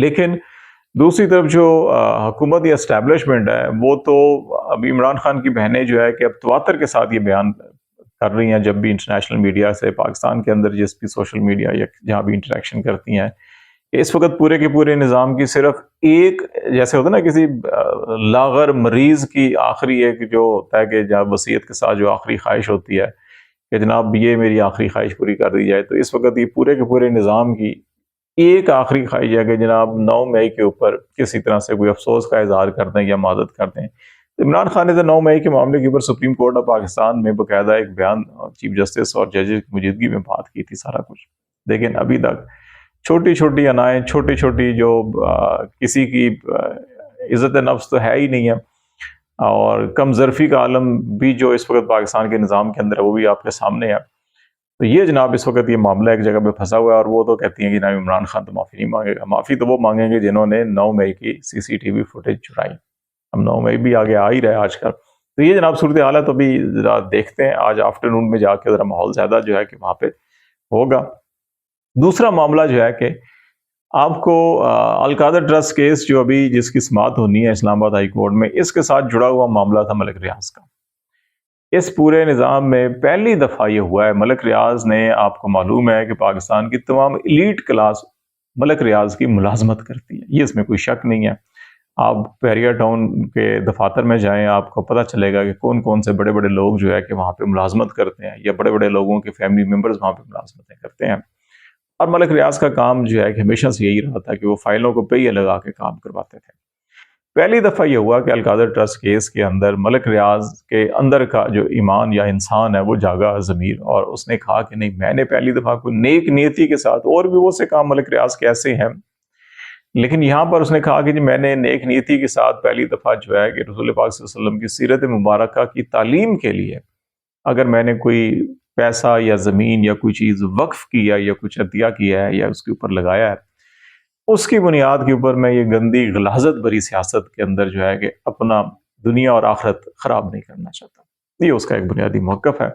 لیکن دوسری طرف جو حکومت یا اسٹیبلشمنٹ ہے وہ تو ابھی عمران خان کی بہنیں جو ہے کہ اب تواتر کے ساتھ یہ بیان کر رہی ہیں جب بھی انٹرنیشنل میڈیا سے پاکستان کے اندر جس بھی سوشل میڈیا یا جہاں بھی انٹریکشن کرتی ہیں کہ اس وقت پورے کے پورے نظام کی صرف ایک جیسے ہوتا ہے نا کسی لاغر مریض کی آخری ایک جو ہوتا ہے کہ جب وصیت کے ساتھ جو آخری خواہش ہوتی ہے کہ جناب یہ میری آخری خواہش پوری کر دی جائے، تو اس وقت یہ پورے کے پورے نظام کی ایک آخری خواہش ہے کہ جناب 9 مئی کے اوپر کسی طرح سے کوئی افسوس کا اظہار کر دیں یا مدد کر دیں۔ عمران خان نے تو 9 مئی کے معاملے کے اوپر سپریم کورٹ آف پاکستان میں باقاعدہ ایک بیان چیف جسٹس اور ججز کی موجودگی میں بات کی تھی سارا کچھ، لیکن ابھی تک چھوٹی چھوٹی انائیں، چھوٹی چھوٹی جو کسی کی عزت نفس تو ہے ہی نہیں ہے، اور کم ظرفی کا عالم بھی جو اس وقت پاکستان کے نظام کے اندر ہے وہ بھی آپ کے سامنے ہے۔ تو یہ جناب اس وقت یہ معاملہ ایک جگہ پہ پھنسا ہوا ہے، اور وہ تو کہتی ہیں کہ جناب عمران خان تو معافی نہیں مانگے گا۔ معافی تو وہ مانگیں گے جنہوں نے 9 مئی کی CCTV فوٹیج چرائی۔ ہم 9 مئی بھی آگے آ ہی رہے آج کل، تو یہ جناب صورتحال ہے۔ تو ابھی ذرا دیکھتے ہیں آج آفٹرنون میں جا کے ذرا ماحول زیادہ جو ہے کہ وہاں پہ ہوگا۔ دوسرا معاملہ جو ہے کہ آپ کو القادر ٹرسٹ کیس جو ابھی جس کی سماعت ہونی ہے اسلام آباد ہائی کورٹ میں، اس کے ساتھ جڑا ہوا معاملہ تھا ملک ریاض کا۔ اس پورے نظام میں پہلی دفعہ یہ ہوا ہے، ملک ریاض نے، آپ کو معلوم ہے کہ پاکستان کی تمام ایلیٹ کلاس ملک ریاض کی ملازمت کرتی ہے، یہ اس میں کوئی شک نہیں ہے۔ آپ پیریا ٹاؤن کے دفاتر میں جائیں، آپ کو پتہ چلے گا کہ کون کون سے بڑے بڑے لوگ جو ہے کہ وہاں پہ ملازمت کرتے ہیں، یا بڑے بڑے لوگوں کے فیملی ممبرز وہاں پہ ملازمتیں کرتے ہیں۔ اور ملک ریاض کا کام جو ہے کہ ہمیشہ سے یہی رہا تھا کہ وہ فائلوں کو پہیے لگا کے کام کرواتے تھے۔ پہلی دفعہ یہ ہوا کہ القادر ٹرسٹ کیس کے اندر ملک ریاض کے اندر کا جو ایمان یا انسان ہے وہ جاگا ضمیر، اور اس نے کہا کہ نہیں، میں نے پہلی دفعہ کوئی نیک نیتی کے ساتھ، اور بھی وہ سے کام ملک ریاض کے ایسے ہیں، لیکن یہاں پر اس نے کہا کہ جی میں نے نیک نیتی کے ساتھ پہلی دفعہ جو ہے کہ رسول پاک صلی اللہ علیہ وسلم کی سیرت مبارکہ کی تعلیم کے لیے اگر میں نے کوئی پیسہ یا زمین یا کوئی چیز وقف کیا یا کچھ عطیہ کیا ہے یا اس کے اوپر لگایا ہے، اس کی بنیاد کے اوپر میں یہ گندی غلاظت بری سیاست کے اندر جو ہے کہ اپنا دنیا اور آخرت خراب نہیں کرنا چاہتا۔ یہ اس کا ایک بنیادی موقف ہے۔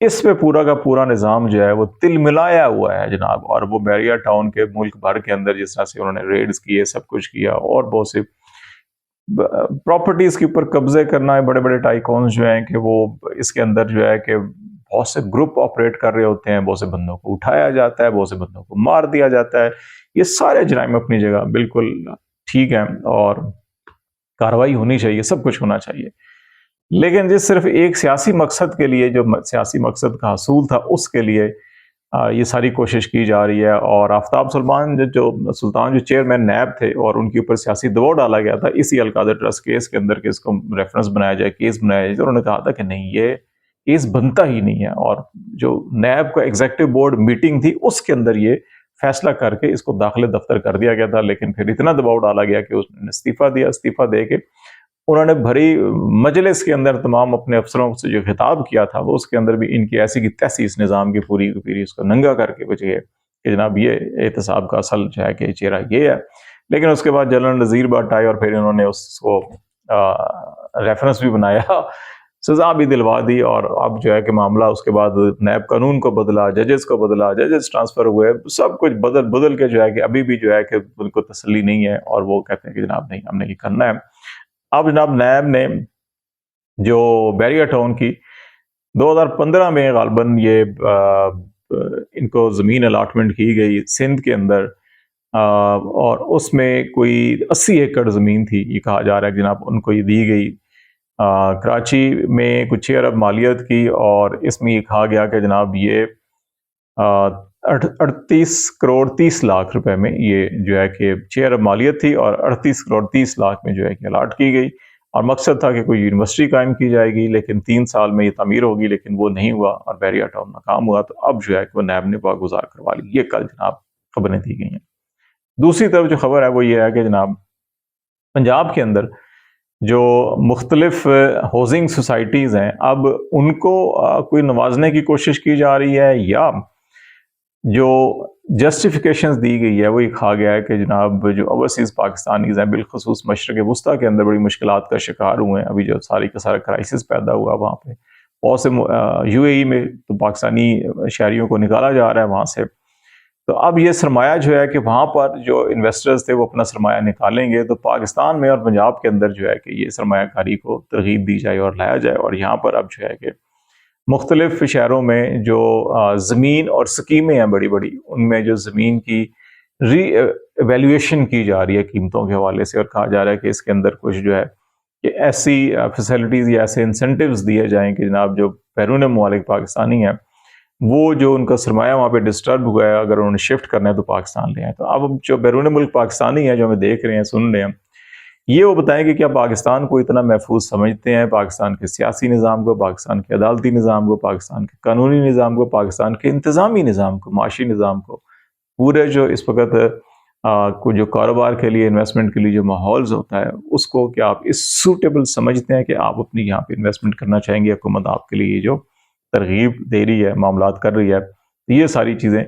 اس پہ پورا کا پورا نظام جو ہے وہ تل ملایا ہوا ہے جناب، اور وہ بیریا ٹاؤن کے ملک بھر کے اندر جس طرح سے انہوں نے ریڈز کیے، سب کچھ کیا، اور بہت سی پراپرٹیز کے اوپر قبضے کرنا ہے، بڑے بڑے ٹائکونز جو ہیں کہ وہ اس کے اندر جو ہے کہ بہت سے گروپ آپریٹ کر رہے ہوتے ہیں، بہت سے بندوں کو اٹھایا جاتا ہے، بہت سے بندوں کو مار دیا جاتا ہے۔ یہ سارے جرائم اپنی جگہ بالکل ٹھیک ہیں اور کارروائی ہونی چاہیے، سب کچھ ہونا چاہیے، لیکن جس صرف ایک سیاسی مقصد کے لیے، جو سیاسی مقصد کا حصول تھا، اس کے لیے یہ ساری کوشش کی جا رہی ہے۔ اور آفتاب سلطان جو چیئرمین نیب تھے، اور ان کے اوپر سیاسی دباؤ ڈالا گیا تھا اسی القادر ٹرسٹ کیس کے اندر کہ اس کو ریفرنس بنایا جائے، کیس بنایا جائے، تو انہوں نے کہا تھا کہ نہیں، یہ کیس بنتا ہی نہیں ہے، اور جو نیب کا ایگزیکٹو بورڈ میٹنگ تھی اس کے اندر یہ فیصلہ کر کے اس کو داخلے دفتر کر دیا گیا تھا، لیکن پھر اتنا دباؤ ڈالا گیا کہ اس نے استعفیٰ دیا۔ استعفیٰ دے کے انہوں نے بھری مجلس کے اندر تمام اپنے افسروں سے جو خطاب کیا تھا، وہ اس کے اندر بھی ان کی ایسی کی تیسی اس نظام کی پوری اس کو ننگا کر کے بچے کہ جناب یہ احتساب کا اصل جو ہے کہ چہرہ یہ ہے۔ لیکن اس کے بعد جنرل نذیر بٹ آئے، اور پھر انہوں نے اس کو ریفرنس بھی بنایا، سزا بھی دلوا دی، اور اب جو ہے کہ معاملہ اس کے بعد نیب قانون کو بدلا، ججز کو بدلا، ججز ٹرانسفر ہوئے، سب کچھ بدل کے جو ہے کہ ابھی بھی جو ہے کہ ان کو تسلی نہیں ہے، اور وہ کہتے ہیں کہ جناب نہیں، ہم نے یہ کرنا ہے۔ اب جناب نیب نے جو بیریا ٹاؤن کی 2015 میں غالباً یہ ان کو زمین الاٹمنٹ کی گئی سندھ کے اندر، اور اس میں کوئی 80 ایکڑ زمین تھی، یہ کہا جا رہا ہے کہ جناب ان کو یہ دی گئی کراچی میں کچھ 6 ارب مالیت کی، اور اس میں یہ کہا گیا کہ جناب یہ 38 کروڑ 30 لاکھ روپے میں یہ جو ہے کہ 6 ارب مالیت تھی، اور 38 کروڑ 30 لاکھ میں جو ہے کہ الاٹ کی گئی، اور مقصد تھا کہ کوئی یونیورسٹی قائم کی جائے گی، لیکن 3 سال میں یہ تعمیر ہوگی، لیکن وہ نہیں ہوا، اور بیریا ٹاؤن ناکام ہوا۔ تو اب جو ہے کہ وہ نیب نے واگزار کروا لی۔ یہ کل جناب خبریں دی گئی ہیں۔ دوسری طرف جو خبر ہے وہ یہ ہے کہ جناب پنجاب کے اندر جو مختلف ہاؤسنگ سوسائٹیز ہیں، اب ان کو کوئی نوازنے کی کوشش کی جا رہی ہے، یا جو جسٹیفیکیشنز دی گئی ہے وہ یہ کہا گیا ہے کہ جناب جو اوورسیز پاکستانیز ہیں، بالخصوص مشرق وسطیٰ کے اندر بڑی مشکلات کا شکار ہوئے ہیں، ابھی جو ساری کا سارا کرائسس پیدا ہوا وہاں پہ، بہت سے UAE میں تو پاکستانی شہریوں کو نکالا جا رہا ہے وہاں سے، تو اب یہ سرمایہ جو ہے کہ وہاں پر جو انویسٹرز تھے وہ اپنا سرمایہ نکالیں گے، تو پاکستان میں اور پنجاب کے اندر جو ہے کہ یہ سرمایہ کاری کو ترغیب دی جائے اور لایا جائے، اور یہاں پر اب جو ہے کہ مختلف شہروں میں جو زمین اور سکیمیں ہیں بڑی بڑی، ان میں جو زمین کی ری ایویلیویشن کی جا رہی ہے قیمتوں کے حوالے سے، اور کہا جا رہا ہے کہ اس کے اندر کچھ جو ہے کہ ایسی فیسلٹیز یا ایسے انسینٹیوز دیے جائیں کہ جناب جو بیرون ممالک پاکستانی ہیں وہ جو ان کا سرمایہ وہاں پہ ڈسٹرب ہوا ہے، اگر انہوں نے شفٹ کرنا ہے تو پاکستان لے آئیں۔ تو اب جو بیرون ملک پاکستانی ہیں جو ہمیں دیکھ رہے ہیں، سن رہے ہیں، یہ وہ بتائیں کہ کیا پاکستان کو اتنا محفوظ سمجھتے ہیں، پاکستان کے سیاسی نظام کو، پاکستان کے عدالتی نظام کو، پاکستان کے قانونی نظام کو، پاکستان کے انتظامی نظام کو، معاشی نظام کو، پورے جو اس وقت جو کاروبار کے لیے، انویسٹمنٹ کے لیے جو ماحولز ہوتا ہے، اس کو کیا آپ اس سوٹیبل سمجھتے ہیں کہ آپ اپنی یہاں پہ انویسٹمنٹ کرنا چاہیں گے؟ حکومت آپ کے لیے جو ترغیب دے رہی ہے، معاملات کر رہی ہے، یہ ساری چیزیں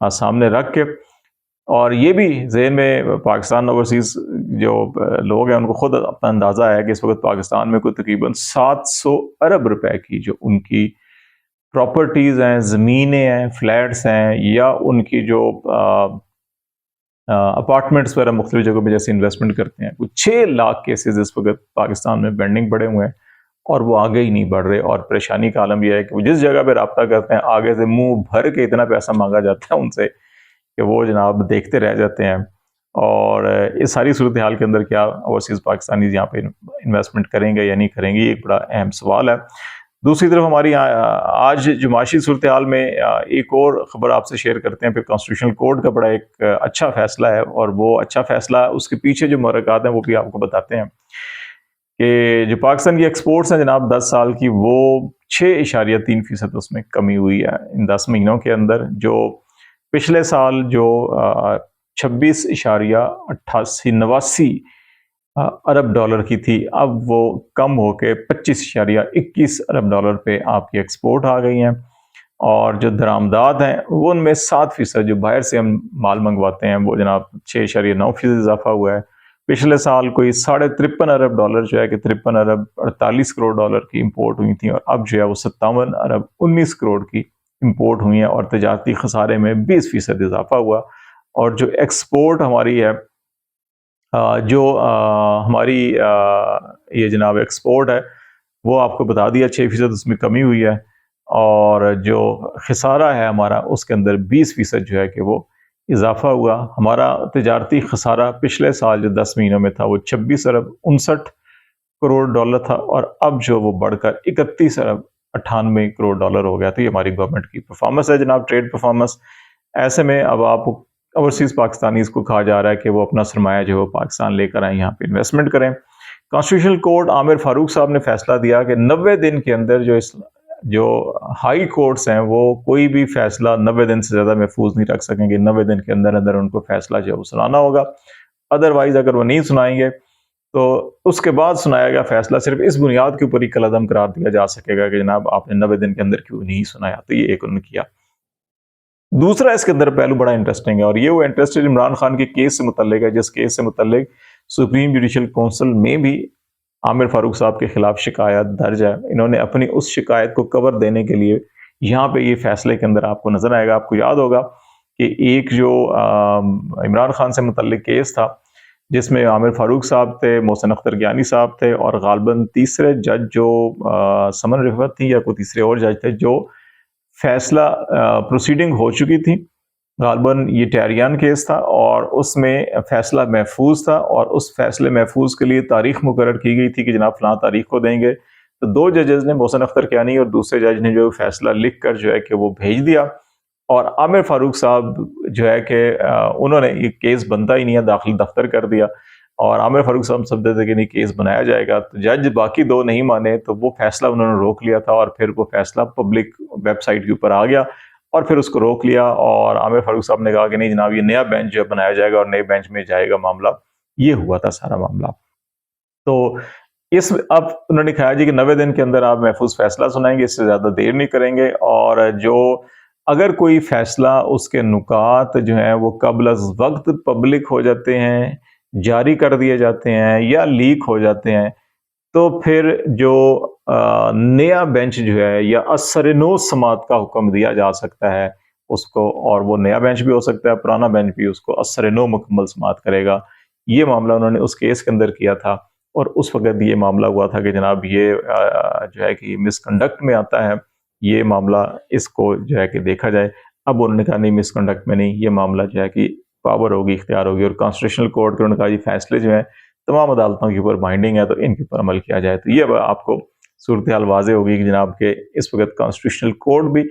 سامنے رکھ کے، اور یہ بھی ذہن میں پاکستان اوورسیز جو لوگ ہیں ان کو خود اپنا اندازہ ہے کہ اس وقت پاکستان میں کوئی تقریباً 700 ارب روپے کی جو ان کی پراپرٹیز ہیں، زمینیں ہیں، فلیٹس ہیں، یا ان کی جو اپارٹمنٹس وغیرہ مختلف جگہوں پہ جیسے انویسٹمنٹ کرتے ہیں، کچھ 6 لاکھ کیسز اس وقت پاکستان میں پینڈنگ پڑے ہوئے ہیں، اور وہ آگے ہی نہیں بڑھ رہے۔ اور پریشانی کا عالم یہ ہے کہ وہ جس جگہ پہ رابطہ کرتے ہیں، آگے سے منہ بھر کے اتنا پیسہ مانگا جاتا ہے ان سے کہ وہ جناب دیکھتے رہ جاتے ہیں۔ اور اس ساری صورتحال کے اندر کیا اوورسیز پاکستانی یہاں پہ انویسٹمنٹ کریں گے یا نہیں کریں گے، یہ ایک بڑا اہم سوال ہے۔ دوسری طرف ہماری آج جو معاشی صورتحال میں ایک اور خبر آپ سے شیئر کرتے ہیں، پھر کانسٹیٹیوشنل کورٹ کا بڑا ایک اچھا فیصلہ ہے، اور وہ اچھا فیصلہ اس کے پیچھے جو محرکات ہیں وہ بھی آپ کو بتاتے ہیں کہ جو پاکستان کی ایکسپورٹس ہیں جناب 10 سال کی، وہ 6.3% اس میں کمی ہوئی ہے ان 10 مہینوں کے اندر، جو پچھلے سال جو 26.89 ارب ڈالر کی تھی، اب وہ کم ہو کے 25.21 ارب ڈالر پہ آپ کی ایکسپورٹ آ گئی ہیں۔ اور جو درآمدات ہیں وہ ان میں 7% جو باہر سے ہم مال منگواتے ہیں وہ جناب 6.9% اضافہ ہوا ہے۔ پچھلے سال کوئی 53.5 ارب ڈالر جو ہے کہ 53 ارب 48 کروڑ ڈالر کی امپورٹ ہوئی تھیں، اور اب جو ہے وہ 57 ارب 19 کروڑ کی امپورٹ ہوئی ہیں، اور تجارتی خسارے میں 20% اضافہ ہوا۔ اور جو ایکسپورٹ ہماری ہے، جو ہماری یہ جناب ایکسپورٹ ہے، وہ آپ کو بتا دیا 6% اس میں کمی ہوئی ہے، اور جو خسارہ ہے ہمارا اس کے اندر 20% جو ہے کہ وہ اضافہ ہوا۔ ہمارا تجارتی خسارہ پچھلے سال جو 10 مہینوں میں تھا وہ 26 ارب 59 کروڑ ڈالر تھا، اور اب جو وہ بڑھ کر 31 ارب 98 کروڑ ڈالر ہو گیا۔ تو یہ ہماری گورنمنٹ کی پرفارمنس ہے جناب، ٹریڈ پرفارمنس۔ ایسے میں اب آپ اوورسیز پاکستانیز کو کہا جا رہا ہے کہ وہ اپنا سرمایہ جو ہے پاکستان لے کر آئیں، یہاں پہ انویسٹمنٹ کریں۔ کانسٹیٹیوشنل کورٹ عامر فاروق صاحب نے فیصلہ دیا کہ 90 دن کے اندر جو ہائی کورٹس ہیں وہ کوئی بھی فیصلہ 90 دن سے زیادہ محفوظ نہیں رکھ سکیں گے، 90 دن کے اندر اندر ان کو فیصلہ جو ہے وہ سنانا ہوگا۔ ادروائز اگر وہ نہیں سنائیں گے تو اس کے بعد سنایا گیا فیصلہ صرف اس بنیاد کے اوپر ہی کالعدم قرار دیا جا سکے گا کہ جناب آپ نے 90 دن کے اندر کیوں نہیں سنایا۔ تو یہ ایک انہوں نے کیا۔ دوسرا اس کے اندر پہلو بڑا انٹرسٹنگ ہے، اور یہ وہ انٹرسٹڈ عمران خان کے کیس سے متعلق ہے، جس کیس سے متعلق سپریم جوڈیشل کونسل میں بھی عامر فاروق صاحب کے خلاف شکایت درج ہے۔ انہوں نے اپنی اس شکایت کو کور دینے کے لیے یہاں پہ یہ فیصلے کے اندر آپ کو نظر آئے گا۔ آپ کو یاد ہوگا کہ ایک جو عمران خان سے متعلق کیس تھا جس میں عامر فاروق صاحب تھے، محسن اختر گیانی صاحب تھے، اور غالباً تیسرے جج جو سمن رفعت تھی یا کوئی تیسرے اور جج تھے، جو فیصلہ پروسیڈنگ ہو چکی تھی، غالباً یہ ٹیریان کیس تھا، اور اس میں فیصلہ محفوظ تھا، اور اس فیصلے محفوظ کے لیے تاریخ مقرر کی گئی تھی کہ جناب فلاں تاریخ کو دیں گے۔ تو 2 ججز نے، محسن اختر کیانی اور دوسرے جج نے، جو فیصلہ لکھ کر جو ہے کہ وہ بھیج دیا، اور عامر فاروق صاحب جو ہے کہ انہوں نے یہ کیس بنتا ہی نہیں ہے داخل دفتر کر دیا، اور عامر فاروق صاحب سمجھتے تھے کہ نہیں کیس بنایا جائے گا۔ تو جج باقی 2 نہیں مانے، تو وہ فیصلہ انہوں نے روک لیا تھا، اور پھر وہ فیصلہ پبلک ویب سائٹ کے اوپر آ گیا، اور پھر اس کو روک لیا، اور عامر فاروق صاحب نے کہا کہ نہیں جناب یہ نیا بینچ جو بنایا جائے گا اور نئے بینچ میں جائے گا معاملہ۔ یہ ہوا تھا سارا معاملہ۔ تو اب انہوں نے کہا جی کہ 90 دن کے اندر آپ محفوظ فیصلہ سنائیں گے، اس سے زیادہ دیر نہیں کریں گے، اور جو اگر کوئی فیصلہ اس کے نکات جو ہیں وہ قبل از وقت پبلک ہو جاتے ہیں، جاری کر دیے جاتے ہیں یا لیک ہو جاتے ہیں، تو پھر جو نیا بینچ جو ہے یا اثر نو سماعت کا حکم دیا جا سکتا ہے، اس کو، اور وہ نیا بینچ بھی ہو سکتا ہے، پرانا بینچ بھی اس کو اثر نو مکمل سماعت کرے گا۔ یہ معاملہ انہوں نے اس کیس کے اندر کیا تھا، اور اس وقت یہ معاملہ ہوا تھا کہ جناب یہ جو ہے کہ مس کنڈکٹ میں آتا ہے، یہ معاملہ اس کو جو ہے کہ دیکھا جائے۔ اب انہوں نے کہا نہیں، مس کنڈکٹ میں نہیں، یہ معاملہ جو ہے کہ پاور ہوگی، اختیار ہوگی، اور کانسٹیٹیوشنل کورٹ کے انہوں نے کہا یہ فیصلے جو ہیں تمام عدالتوں کے اوپر بائنڈنگ ہے، تو ان کے اوپر عمل کیا جائے۔ تو یہ اب آپ کو صورتحال واضح ہوگی کہ جناب کہ اس وقت کانسٹیٹیوشنل کورٹ بھی،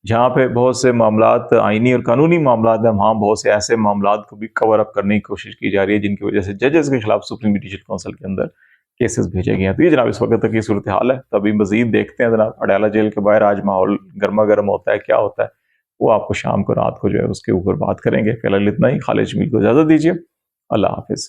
جہاں پہ بہت سے معاملات آئینی اور قانونی معاملات ہیں، وہاں بہت سے ایسے معاملات کو بھی کور اپ کرنے کی کوشش کی جا رہی ہے جن کی وجہ سے ججز کے خلاف سپریم جوڈیشل کونسل کے اندر کیسز بھیجے گئے ہیں۔ تو یہ جناب اس وقت تک یہ صورتحال ہے، تو ابھی مزید دیکھتے ہیں جناب اڈیالہ جیل کے باہر آج ماحول گرما گرم ہوتا ہے، کیا ہوتا ہے وہ آپ کو شام کو رات کو جو ہے اس کے اوپر بات کریں گے۔ فی الحال اتنا ہی، خالد جمیل کو اجازت دیجیے، اللہ حافظ۔